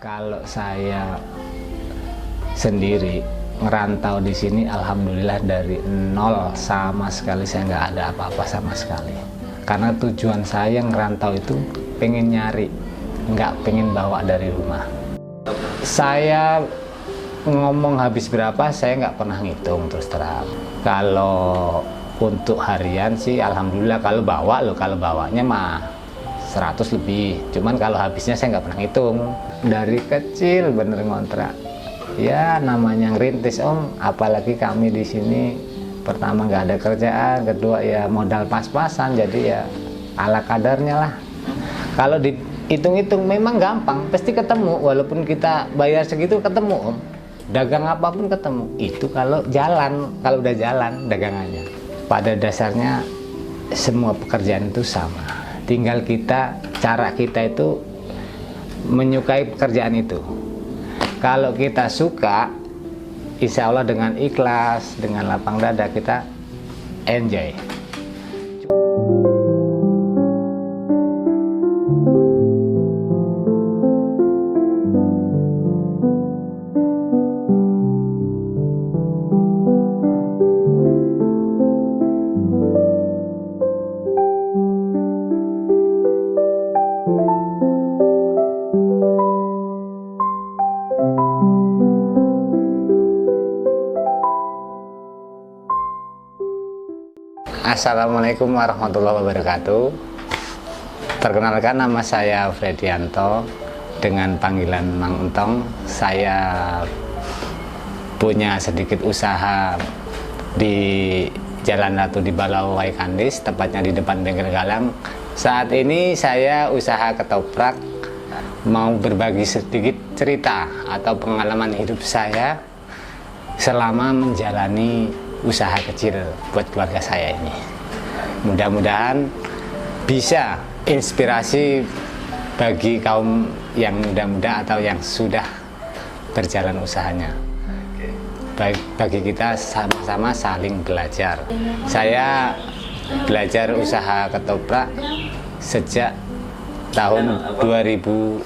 Kalau saya sendiri ngerantau di sini, alhamdulillah dari nol sama sekali, saya nggak ada apa-apa sama sekali. Karena tujuan saya ngerantau itu pengen nyari, nggak pengen bawa dari rumah. Saya ngomong habis berapa, saya nggak pernah ngitung terus terang. Kalau untuk harian sih, alhamdulillah kalau bawanya mah 100 lebih. Cuman kalau habisnya saya nggak pernah ngitung. Dari kecil bener ngontrak. Ya namanya ngerintis om, apalagi kami di sini pertama nggak ada kerjaan, kedua ya modal pas-pasan, jadi ya ala kadarnya lah. Kalau dihitung-hitung memang gampang, pasti ketemu, walaupun kita bayar segitu ketemu om. Dagang apapun ketemu, itu kalau jalan, kalau udah jalan dagangannya. Pada dasarnya semua pekerjaan itu sama, tinggal cara kita itu menyukai pekerjaan itu. Kalau kita suka, insya Allah dengan ikhlas, dengan lapang dada kita enjoy. Assalamualaikum warahmatullahi wabarakatuh. Perkenalkan, nama saya Fredianto dengan panggilan Mang Entong. Saya punya sedikit usaha di Jalan Ratu di Balawai Kandis, tepatnya di depan Bengkel Galang. Saat ini saya usaha ketoprak, mau berbagi sedikit cerita atau pengalaman hidup saya selama menjalani usaha kecil buat keluarga saya ini. Mudah-mudahan bisa inspirasi bagi kaum yang muda-muda atau yang sudah berjalan usahanya. Baik, bagi kita sama-sama saling belajar. Saya belajar usaha ketoprak sejak tahun 2010.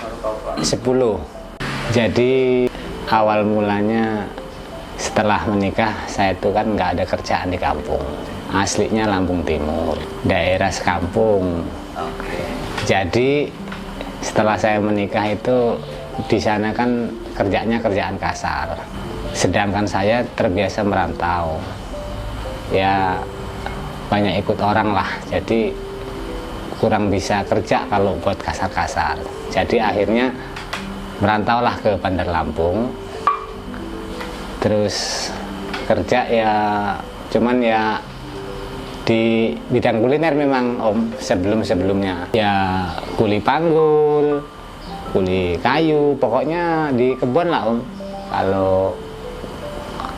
Jadi awal mulanya setelah menikah, saya itu kan nggak ada kerjaan di kampung. Aslinya Lampung Timur, daerah sekampung. Jadi setelah saya menikah itu di sana kan kerjaan kasar. Sedangkan saya terbiasa merantau. Ya banyak ikut orang lah. Jadi kurang bisa kerja kalau buat kasar-kasar. Jadi akhirnya merantaulah ke Bandar Lampung. Terus kerja ya cuman ya di bidang kuliner memang om, sebelumnya ya kuli panggul, kuli kayu, pokoknya di kebun lah om.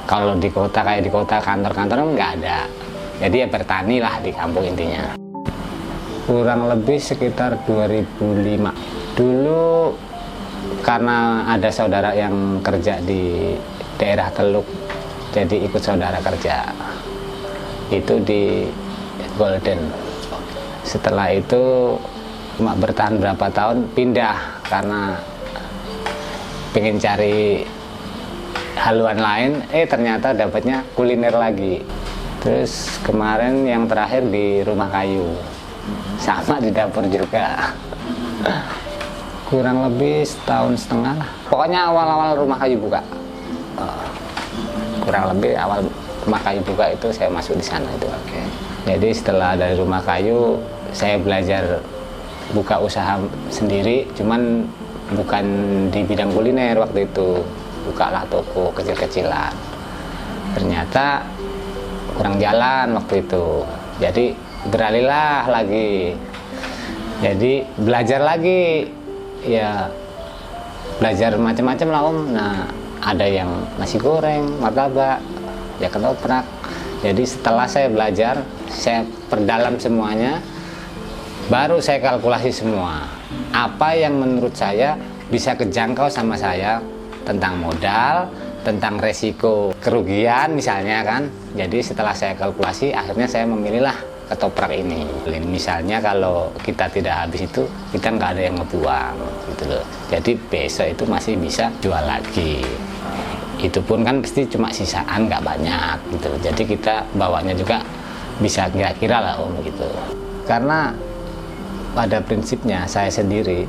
Kalau di kota, kayak di kota kantor-kantor nggak ada, jadi ya bertani lah di kampung intinya. Kurang lebih sekitar 2005 dulu, karena ada saudara yang kerja di daerah Teluk, jadi ikut saudara kerja itu di Golden. Setelah itu cuma bertahan berapa tahun, pindah karena pengen cari haluan lain, ternyata dapatnya kuliner lagi. Terus kemarin yang terakhir di rumah kayu, sama di dapur juga. Kurang lebih setahun setengah lah, pokoknya awal-awal rumah kayu buka. Kurang lebih awal rumah kayu buka itu saya masuk di sana itu. Jadi setelah dari rumah kayu saya belajar buka usaha sendiri, cuman bukan di bidang kuliner waktu itu. Bukalah toko kecil-kecilan. Ternyata kurang jalan waktu itu. Jadi beralihlah lagi. Jadi belajar lagi. Ya belajar macam-macam lah om. Nah, ada yang nasi goreng, martabak, ya ketoprak. Jadi setelah saya belajar, saya perdalam semuanya, baru saya kalkulasi semua. Apa yang menurut saya bisa kejangkau sama saya, tentang modal, tentang resiko kerugian misalnya kan. Jadi setelah saya kalkulasi, akhirnya saya memilihlah ketoprak ini. Misalnya kalau kita tidak habis itu, kita nggak ada yang ngebuang gitu loh. Jadi besok itu masih bisa jual lagi. Itu pun kan pasti cuma sisaan, nggak banyak gitu. Jadi kita bawanya juga bisa kira-kira lah Om gitu. Karena pada prinsipnya saya sendiri,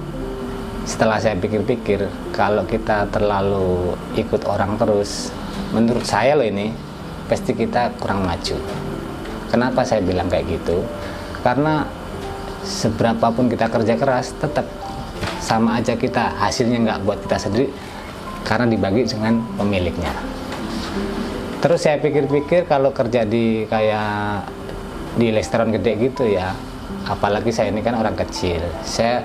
setelah saya pikir-pikir, kalau kita terlalu ikut orang terus, menurut saya loh ini, pasti kita kurang maju. Kenapa saya bilang kayak gitu? Karena seberapapun kita kerja keras, tetap sama aja kita, hasilnya nggak buat kita sendiri, karena dibagi dengan pemiliknya. Terus saya pikir-pikir kalau kerja di kayak di restoran gede gitu ya, apalagi saya ini kan orang kecil, saya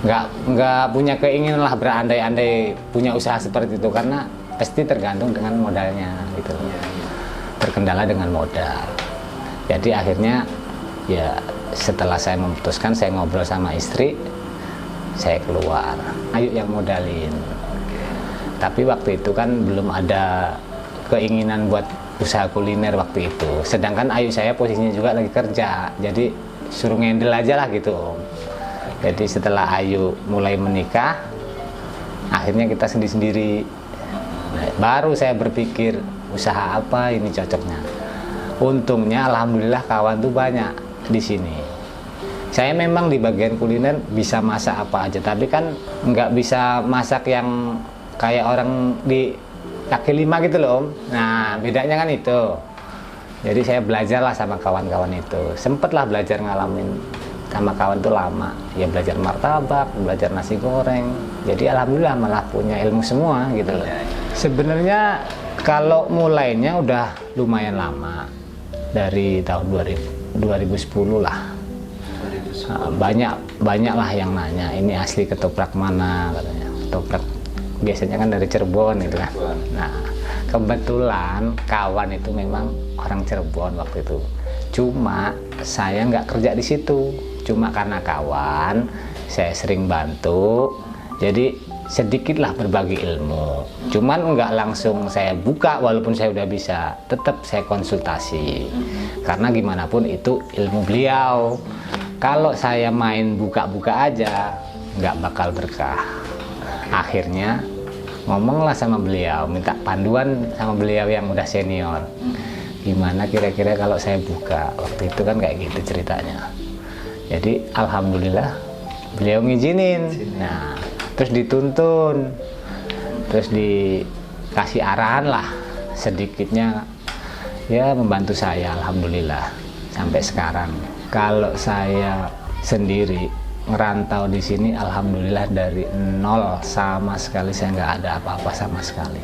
nggak punya keinginan lah berandai-andai punya usaha seperti itu, karena pasti tergantung dengan modalnya gitu, terkendala dengan modal. Jadi akhirnya ya setelah saya memutuskan, saya ngobrol sama istri, saya keluar, ayo yang modalin. Tapi waktu itu kan belum ada keinginan buat usaha kuliner waktu itu. Sedangkan ayu saya posisinya juga lagi kerja, jadi suruh ngendel aja lah gitu Om. Jadi setelah Ayu mulai menikah, akhirnya kita sendiri-sendiri. Baru saya berpikir usaha apa ini cocoknya. Untungnya alhamdulillah kawan tuh banyak di sini. Saya memang di bagian kuliner bisa masak apa aja, tapi kan nggak bisa masak yang kayak orang di kaki lima gitu loh Om. Nah bedanya kan itu. Jadi saya belajar lah sama kawan-kawan itu. Sempet lah belajar ngalamin sama kawan tuh lama. Ya belajar martabak, belajar nasi goreng. Jadi alhamdulillah malah punya ilmu semua gitu loh. Sebenarnya kalau mulainya udah lumayan lama. Dari tahun 2010 lah. Banyak lah yang nanya, ini asli ketoprak mana katanya. Ketoprak biasanya kan dari Cirebon gitu kan. Nah kebetulan kawan itu memang orang Cirebon waktu itu. Cuma saya nggak kerja di situ. Cuma karena kawan, saya sering bantu. Jadi sedikitlah berbagi ilmu. Cuman nggak langsung saya buka, walaupun saya udah bisa. Tetap saya konsultasi. Karena gimana pun itu ilmu beliau. Kalau saya main buka-buka aja, nggak bakal berkah. Akhirnya ngomonglah sama beliau, minta panduan sama beliau yang udah senior. Gimana kira-kira kalau saya buka? Waktu itu kan kayak gitu ceritanya. Jadi alhamdulillah beliau ngizinin. Nah, terus dituntun, terus dikasih arahan lah sedikitnya, ya membantu saya alhamdulillah sampai sekarang. Kalau saya sendiri ngerantau di sini alhamdulillah dari nol sama sekali, saya nggak ada apa-apa sama sekali.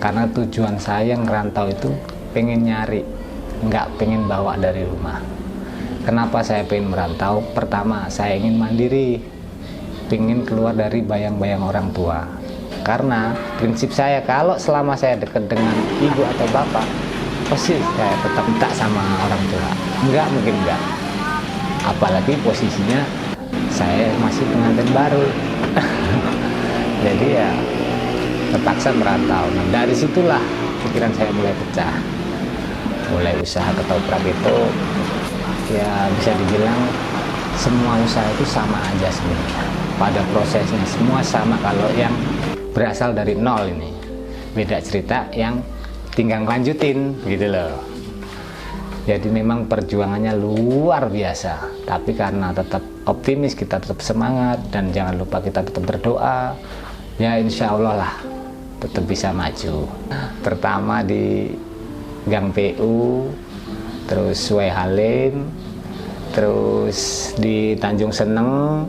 Karena tujuan saya ngerantau itu pengen nyari, nggak pengen bawa dari rumah. Kenapa saya pengen merantau? Pertama, saya ingin mandiri, pengen keluar dari bayang-bayang orang tua. Karena prinsip saya kalau selama saya dekat dengan ibu atau bapak, pasti saya tetap minta sama orang tua. Enggak, mungkin enggak. Apalagi posisinya saya masih pengantin baru. Jadi ya terpaksa merantau. Nah, dari situlah pikiran saya mulai pecah. Mulai usaha ketoprak itu ya bisa dibilang semua usaha itu sama aja sebenarnya. Pada prosesnya semua sama. Kalau yang berasal dari nol ini beda cerita yang tinggal lanjutin gitu loh. Jadi memang perjuangannya luar biasa, tapi karena tetap optimis, kita tetap semangat, dan jangan lupa kita tetap berdoa, ya insya Allah lah tetap bisa maju. Pertama di Gang PU, terus Suai Halim, terus di Tanjung Seneng,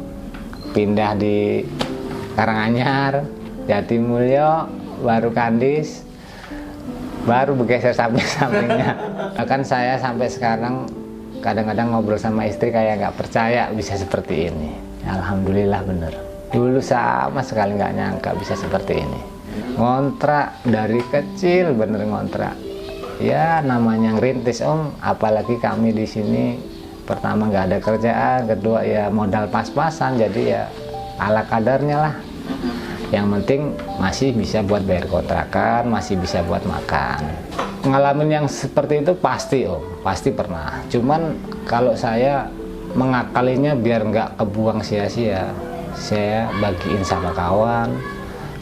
pindah di Karanganyar, Jatimulyo, baru Kandis, baru bergeser samping-sampingnya. Bahkan saya sampai sekarang kadang-kadang ngobrol sama istri kayak nggak percaya bisa seperti ini. Alhamdulillah bener. Dulu sama sekali nggak nyangka bisa seperti ini. Ngontrak dari kecil, bener ngontrak. Ya namanya ngerintis Om, apalagi kami di sini pertama nggak ada kerjaan, kedua ya modal pas-pasan, jadi ya ala kadarnya lah. Yang penting masih bisa buat bayar kontrakan, masih bisa buat makan. ngalamin yang seperti itu pasti Om, pasti pernah. Cuman kalau saya mengakalinya biar nggak kebuang sia-sia, saya bagiin sama kawan,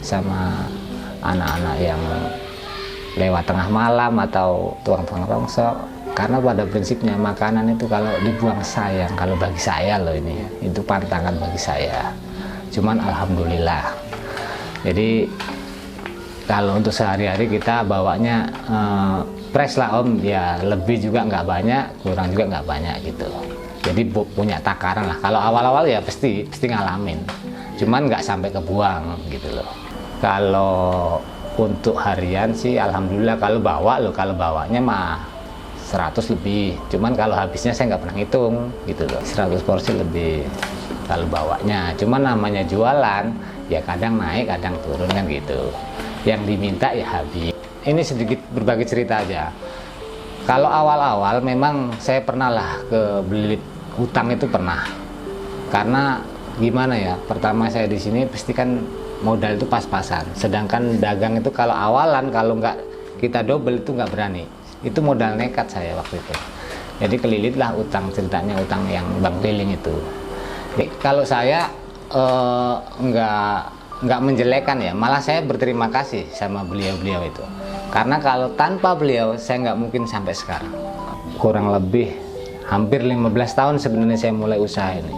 sama anak-anak yang lewat tengah malam atau tukang-tukang rongsok. Karena pada prinsipnya makanan itu kalau dibuang sayang, kalau bagi saya loh ini, itu pantangan bagi saya. Cuman alhamdulillah. Jadi kalau untuk sehari-hari kita bawanya fresh lah Om, ya lebih juga nggak banyak, kurang juga nggak banyak gitu. Jadi punya takaran lah. Kalau awal-awal ya pasti ngalamin, cuman nggak sampai kebuang gitu loh. Kalau untuk harian sih alhamdulillah, kalau bawanya mah 100 lebih. Cuman kalau habisnya saya nggak pernah hitung gitu loh. 100 porsi lebih kalau bawanya. Cuman namanya jualan ya kadang naik kadang turun kan gitu. Yang diminta ya habis. Ini sedikit berbagi cerita aja. Kalau awal-awal memang saya pernah lah ke beli hutang, itu pernah. Karena gimana ya, pertama saya di sini pasti kan modal itu pas-pasan. Sedangkan dagang itu kalau awalan, kalau nggak kita double itu nggak berani. Itu modal nekat saya waktu itu. Jadi kelilit lah utang, ceritanya utang yang bank keliling itu. Jadi, kalau saya nggak menjelekan ya, malah saya berterima kasih sama beliau-beliau itu. Karena kalau tanpa beliau saya nggak mungkin sampai sekarang. Kurang lebih hampir 15 tahun sebenarnya saya mulai usaha ini.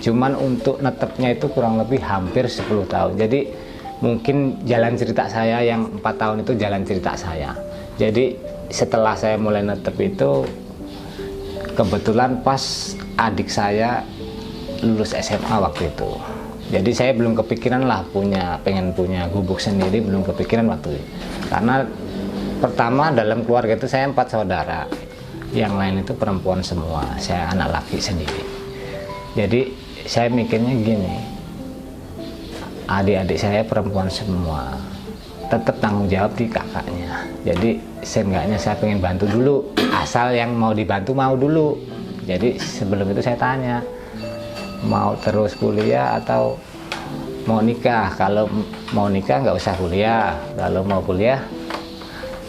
Cuman untuk netepnya itu kurang lebih hampir 10 tahun. Jadi mungkin jalan cerita saya yang 4 tahun itu jalan cerita saya. Jadi setelah saya mulai netep itu kebetulan pas adik saya lulus SMA waktu itu. Jadi saya belum kepikiran lah pengen punya gubuk sendiri, belum kepikiran waktu itu. Karena pertama dalam keluarga itu saya 4 saudara, yang lain itu perempuan semua, saya anak laki sendiri. Jadi saya mikirnya gini, adik-adik saya perempuan semua, tetap tanggung jawab di kakaknya. Jadi seenggaknya saya pengen bantu dulu, asal yang mau dibantu mau dulu. Jadi sebelum itu saya tanya, mau terus kuliah atau mau nikah? Kalau mau nikah nggak usah kuliah, kalau mau kuliah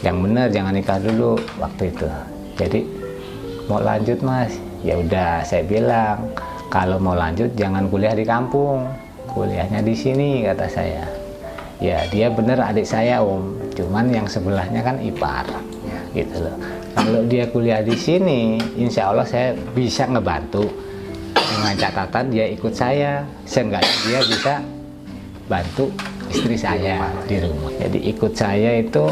yang bener jangan nikah dulu waktu itu. Jadi mau lanjut Mas, ya udah saya bilang kalau mau lanjut jangan kuliah di kampung, kuliahnya di sini kata saya. Ya dia bener adik saya Om, cuman yang sebelahnya kan ipar gitu loh. Kalau dia kuliah di sini insya Allah saya bisa ngebantu, dengan catatan dia ikut saya, seenggaknya dia bisa bantu istri saya di rumah. Jadi ikut saya itu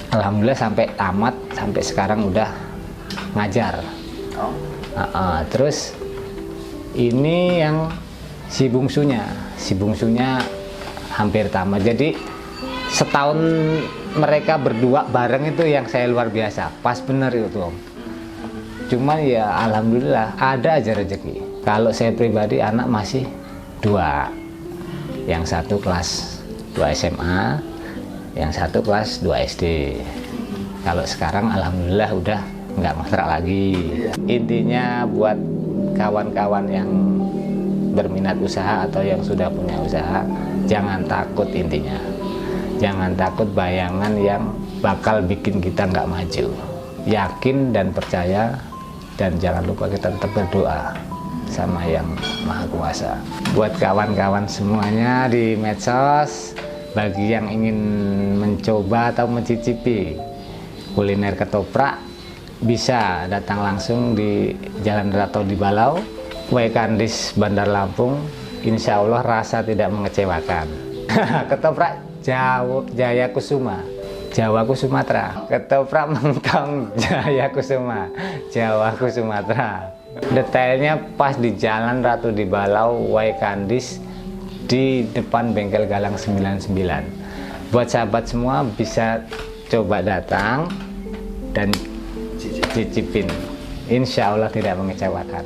alhamdulillah sampai tamat, sampai sekarang udah ngajar. Terus ini yang si bungsunya hampir tamat. Jadi setahun mereka berdua bareng itu yang saya luar biasa, pas bener itu Om. Cuman ya alhamdulillah ada aja rezeki. Kalau saya pribadi anak masih 2, yang satu kelas 2 SMA, yang satu kelas 2 SD. Kalau sekarang alhamdulillah udah nggak ngontrak lagi. Intinya buat kawan-kawan yang berminat usaha atau yang sudah punya usaha, jangan takut. Intinya jangan takut bayangan yang bakal bikin kita nggak maju. Yakin dan percaya, dan jangan lupa kita tetap berdoa sama yang Maha Kuasa. Buat kawan-kawan semuanya di medsos, bagi yang ingin mencoba atau mencicipi kuliner ketoprak, bisa datang langsung di Jalan Rato di Balau, Waikandis, Bandar Lampung. Insya Allah rasa tidak mengecewakan. Ketoprak Jaya Kusuma, Jawaku Sumatera. Ketoprak Mentong Jayaku Sumatera. Detailnya pas di Jalan Ratu di Balau, Waikandis, di depan bengkel Galang 99. Buat sahabat semua bisa coba datang dan cicipin. Insya Allah tidak mengecewakan.